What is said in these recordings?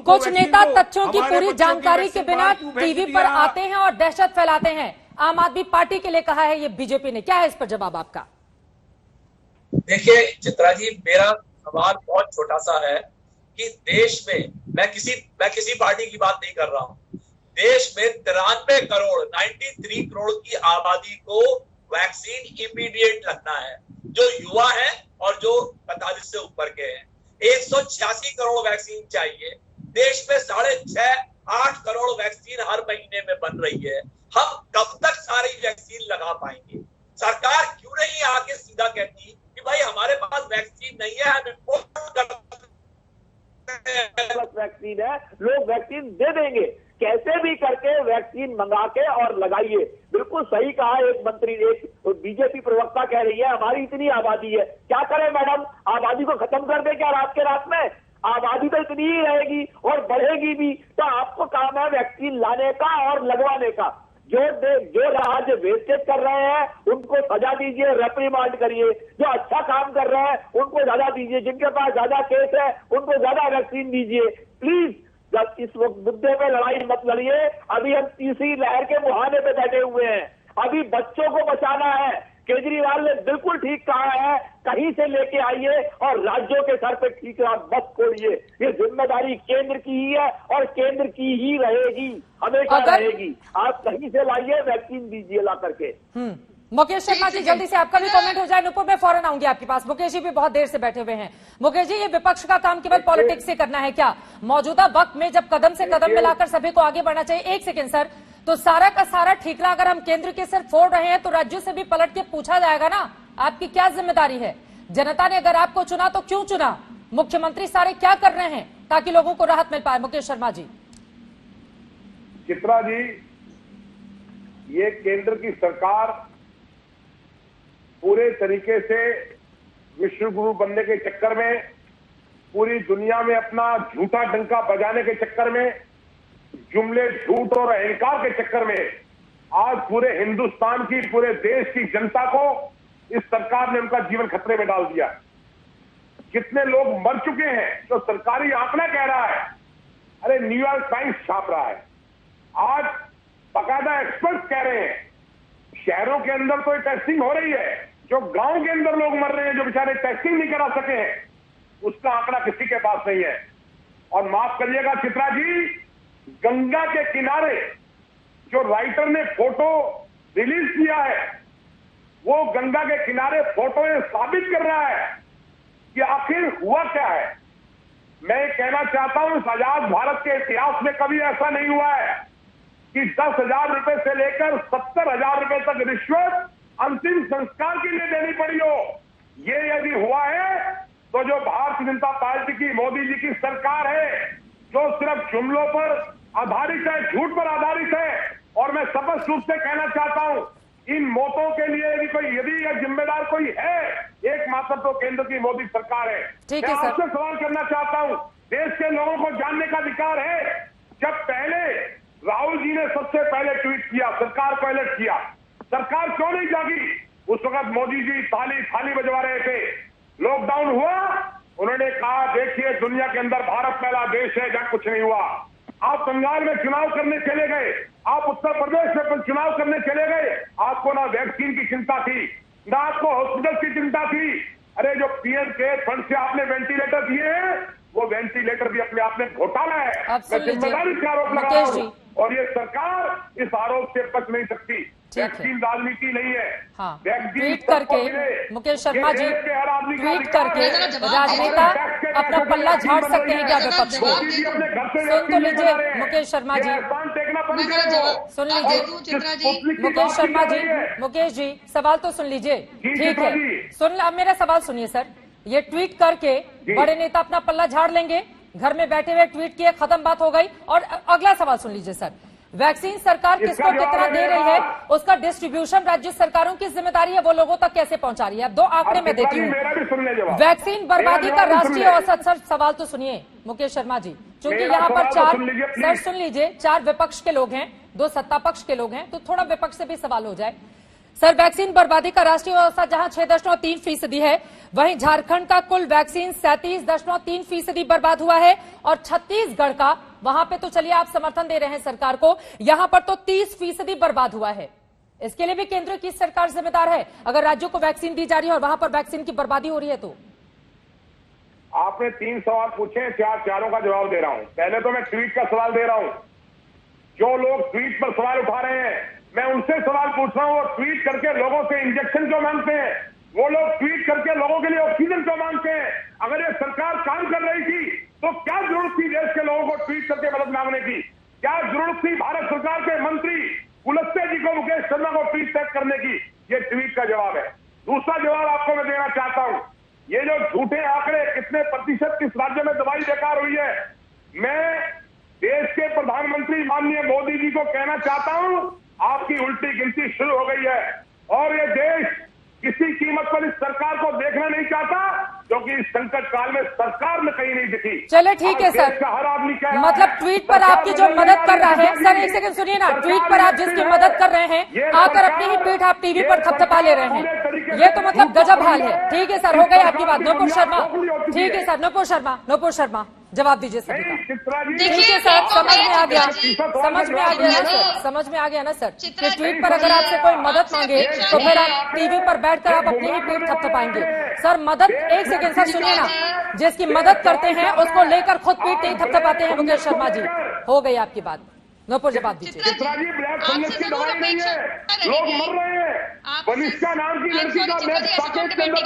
कुछ नेता तथ्यों की पूरी जानकारी के बिना टीवी पर आते हैं और दहशत फैलाते हैं। आम आदमी पार्टी के लिए कहा है ये बीजेपी ने, क्या है इस पर जवाब आपका? देखिए चित्रा जी, मेरा सवाल बहुत छोटा सा है कि देश में मैं किसी पार्टी की बात नहीं कर रहा हूं। देश में 93 करोड़ 93 करोड़ की आबादी को वैक्सीन इमीडिएट लगना है, जो युवा है और जो 45 से ऊपर के हैं। 186 करोड़ वैक्सीन चाहिए। देश में 6.5-8 करोड़ वैक्सीन हर महीने में बन रही है। हम कब तक सारी वैक्सीन लगा पाएंगे? सरकार क्यों नहीं आके सीधा कहती कि भाई हमारे पास वैक्सीन नहीं है, हम इम्पोर्ट करते हैं। वैक्सीन है, लोग वैक्सीन दे देंगे, कैसे भी करके वैक्सीन मंगा के और लगाइए। बिल्कुल सही कहा एक मंत्री, एक बीजेपी प्रवक्ता कह रही है हमारी इतनी आबादी है, क्या करें मैडम, आबादी को खत्म कर दे क्या रात के रात में? आबादी तो इतनी ही रहेगी और बढ़ेगी भी। तो आपको काम है वैक्सीन लाने का और लगवाने का। जो राज्य वेस्टेज कर रहे हैं उनको सजा दीजिए, रेप्रीमांड करिए। जो अच्छा काम कर रहे हैं उनको ज्यादा दीजिए, जिनके पास ज्यादा केस है उनको ज्यादा वैक्सीन दीजिए। प्लीज जब इस मुद्दे पे लड़ाई मत लड़िए। अभी हम तीसरी लहर के मुहाने पे बैठे हुए हैं, अभी बच्चों को बचाना है। केजरीवाल ने बिल्कुल ठीक कहा है, कहीं से लेके आइए और राज्यों के सर पे ठीक मत छोड़िए। ये जिम्मेदारी केंद्र की ही है और केंद्र की ही रहेगी, हमेशा रहेगी। आप कहीं से लाइए, वैक्सीन दीजिए ला करके। मुकेश शर्मा जी, जल्दी से आपका भी कमेंट हो जाए। नुपुर, मैं फौरन आऊंगी आपके पास। मुकेश जी भी बहुत देर से बैठे हुए हैं। मुकेश जी, ये विपक्ष का काम केवल पॉलिटिक्स से करना है क्या? मौजूदा वक्त में जब कदम से कदम मिलाकर सभी को आगे बढ़ना चाहिए। एक सेकंड सर, तो सारा का सारा ठीकरा अगर हम केंद्र के सिर फोड़ रहे हैं तो राज्यों से भी पलट के पूछा जाएगा ना, आपकी क्या जिम्मेदारी है? जनता ने अगर आपको चुना तो क्यों चुना? मुख्यमंत्री सारे क्या कर रहे हैं ताकि लोगों को राहत मिल पाए? मुकेश शर्मा जी। चित्रा जी, ये केंद्र की सरकार पूरे तरीके से विश्व गुरु बनने के चक्कर में, पूरी दुनिया में अपना झूठा डंका बजाने के चक्कर में, जुमले झूठ और अहंकार के चक्कर में आज पूरे हिंदुस्तान की, पूरे देश की जनता को इस सरकार ने उनका जीवन खतरे में डाल दिया। कितने लोग मर चुके हैं जो सरकारी आंकड़ा कह रहा है। अरे न्यूयॉर्क टाइम्स छाप रहा है, आज बाकायदा एक्सपर्ट कह रहे हैं शहरों के अंदर तो टेस्टिंग हो रही है, जो गांव के अंदर लोग मर रहे हैं, जो बेचारे टेस्टिंग नहीं करा सके हैं, उसका आंकड़ा किसी के पास नहीं है। और माफ करिएगा चित्रा जी, गंगा के किनारे जो राइटर ने फोटो रिलीज किया है, वो गंगा के किनारे फोटो साबित कर रहा है कि आखिर हुआ क्या है। मैं कहना चाहता हूं, इस आजाद भारत के इतिहास में कभी ऐसा नहीं हुआ है कि 10,000 रुपए से लेकर 70,000 रुपए तक रिश्वत अंतिम संस्कार के लिए देनी पड़ी हो। ये यदि हुआ है तो जो भारतीय जनता पार्टी की, मोदी जी की सरकार है, जो सिर्फ जुमलों पर आधारित है, झूठ पर आधारित है। और मैं स्पष्ट रूप से कहना चाहता हूं, इन मौतों के लिए यदि यह जिम्मेदार कोई है, एकमात्र तो केंद्र की मोदी सरकार है। मैं आपसे सवाल करना चाहता हूं, देश के लोगों को जानने का अधिकार है। जब पहले राहुल जी ने सबसे पहले ट्वीट किया, सरकार को अलर्ट किया, सरकार क्यों नहीं जागी? उस वक्त मोदी जी थाली बजवा रहे थे। लॉकडाउन हुआ, उन्होंने कहा देखिए दुनिया के अंदर भारत पहला देश है जहां कुछ नहीं हुआ। आप बंगाल में चुनाव करने चले गए, आप उत्तर प्रदेश में चुनाव करने चले गए, आपको ना वैक्सीन की चिंता थी, ना आपको हॉस्पिटल की चिंता थी। अरे जो पीएम केयर फंड से आपने वेंटिलेटर दिए हैं, वो वेंटिलेटर भी अपने आप में घोटाला है। मैं जिम्मेदारी से आरोप लगा रहा हूं और ये सरकार इस आरोप से बच नहीं सकती। वैक्सीन राजनीति नहीं है। हाँ, ट्वीट करके मुकेश शर्मा जी, ट्वीट करके राजनेता अपना पल्ला झाड़ सकते हैं क्या विपक्ष को? सुन तो लीजिए मुकेश शर्मा जी, सुन लीजिए मुकेश शर्मा जी। मुकेश जी, सवाल तो सुन लीजिए, ठीक है? सुन, अब मेरा सवाल सुनिए सर। ये ट्वीट करके बड़े नेता अपना पल्ला झाड़ लेंगे, घर में बैठे हुए ट्वीट किए, खत्म, बात हो गई। और अगला सवाल सुन लीजिए सर, वैक्सीन सरकार किसको कितना दे रही है, उसका डिस्ट्रीब्यूशन राज्य सरकारों की जिम्मेदारी है, वो लोगों तक कैसे पहुंचा रही है? 2 आंकड़े में देती हूँ। वैक्सीन बर्बादी का राष्ट्रीय औसत, सर सवाल तो सुनिए मुकेश शर्मा जी, क्योंकि यहाँ पर 4, सर सुन लीजिए, 4 विपक्ष के लोग हैं, 2 सत्ता पक्ष के लोग हैं, तो थोड़ा विपक्ष से भी सवाल हो जाए। सर, वैक्सीन बर्बादी का राष्ट्रीय औसत जहां 6.3% है, वहीं झारखंड का कुल वैक्सीन 37.3% बर्बाद हुआ है और छत्तीसगढ़ का, वहां पे तो चलिए आप समर्थन दे रहे हैं सरकार को, यहां पर तो 30% बर्बाद हुआ है। इसके लिए भी केंद्र की सरकार जिम्मेदार है अगर राज्यों को वैक्सीन दी जा रही है और वहां पर वैक्सीन की बर्बादी हो रही है तो। आपने 3 सवाल पूछे, चारों का जवाब दे रहा हूं। पहले तो मैं ट्वीट का सवाल दे रहा हूं। जो लोग ट्वीट पर सवाल उठा रहे हैं, मैं उनसे सवाल पूछ रहा हूं, वो ट्वीट करके लोगों से इंजेक्शन क्यों मांगते हैं? वो लोग ट्वीट करके लोगों के लिए ऑक्सीजन क्यों मांगते हैं? अगर ये सरकार काम कर रही थी तो क्या जरूरत थी देश के लोगों को ट्वीट करके मदद मांगने की? क्या जरूरत थी भारत सरकार के मंत्री कुलस्ते जी को, मुकेश शर्मा को ट्वीट टैग करने की? ये ट्वीट का जवाब है। दूसरा जवाब आपको मैं देना चाहता हूं, ये जो झूठे आंकड़े कितने प्रतिशत किस राज्य में दवाई बेकार हुई है, मैं देश के प्रधानमंत्री माननीय मोदी जी को कहना चाहता हूं, आपकी उल्टी गिनती शुरू हो गई है और ये देश किसी कीमत पर इस सरकार को देखना नहीं चाहता, क्योंकि इस संकट काल में सरकार में कहीं नहीं दिखी। चले ठीक है सर, हर आदमी मतलब ट्वीट पर आपकी जो मदद कर रहा है, सर एक सेकंड सुनिए ना, ट्वीट पर आप जिसकी मदद कर रहे हैं, आकर अपनी ही पीठ आप टीवी पर थपथपा ले रहे हैं, ये तो मतलब गजब हाल है। ठीक है सर, हो गई आपकी बात। नूपुर शर्मा, ठीक है सर, नूपुर शर्मा जवाब दीजिए सभी का। ठीक है सर, समझ में आ गया ना सर, समझ में आ गया ना सर कि ट्वीट पर अगर आपसे कोई मदद मांगे तो फिर आप टीवी पर बैठकर आप अपनी ही पीठ थपथपाएंगे। सर मदद, एक सेकंड सर सुनिए ना, जिसकी मदद करते हैं उसको लेकर खुद पीठ नहीं थपथपाते हैं मुकेश शर्मा जी। हो गई आपकी बात, नूपुर जवाब दीजिए। लोग मर रहे हैं, वनिष्ठा नाम की लड़की का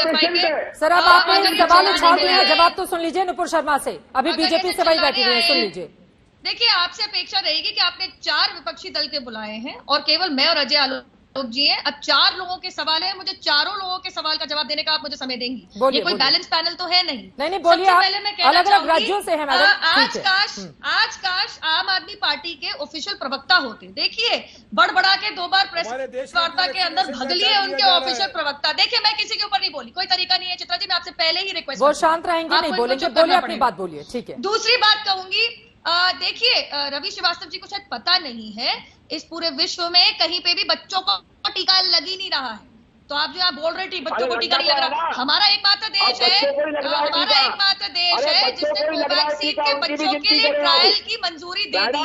पेशेंट है। सर अब आपने सवाल उछाल दिए हैं, जवाब तो सुन लीजिए नूपुर शर्मा से, अभी बीजेपी से वही बैठी हुई है, सुन लीजिए। देखिए, आपसे अपेक्षा रहेगी कि आपने 4 विपक्षी दल के बुलाए हैं और केवल मैं और अजय आलोक जी हैं। अब 4 लोगों के सवाल है, मुझे चारों लोगों के सवाल का जवाब देने का आप मुझे समय देंगी? ये कोई बैलेंस पैनल तो है नहीं। नहीं बोलिए, अलग अलग राज्यों से है मैडम। आज काश आम आदमी पार्टी के ऑफिशियल प्रवक्ता होते। देखिए, बड़बड़ा के 2 बार प्रेस वार्ता के अंदर भग लिए उनके ऑफिशियल प्रवक्ता। देखिए, मैं किसी के ऊपर नहीं बोली, कोई तरीका नहीं है चित्रा जी, मैं आपसे पहले ही रिक्वेस्ट, वो शांत रहेंगे, नहीं बोलेंगे, बोलिए अपनी बात बोलिए, ठीक है। दूसरी बात कहूंगी, देखिए रवि श्रीवास्तव जी को शायद पता नहीं है, इस पूरे विश्व में कहीं पे भी बच्चों को टीका लग ही नहीं रहा है। तो आप जो आप बोल रहे थे बच्चों को टीका नहीं लग रहा, हमारा एकमात्र देश है जिसने कोवैक्सीन के बच्चों के लिए ट्रायल की मंजूरी दे दी।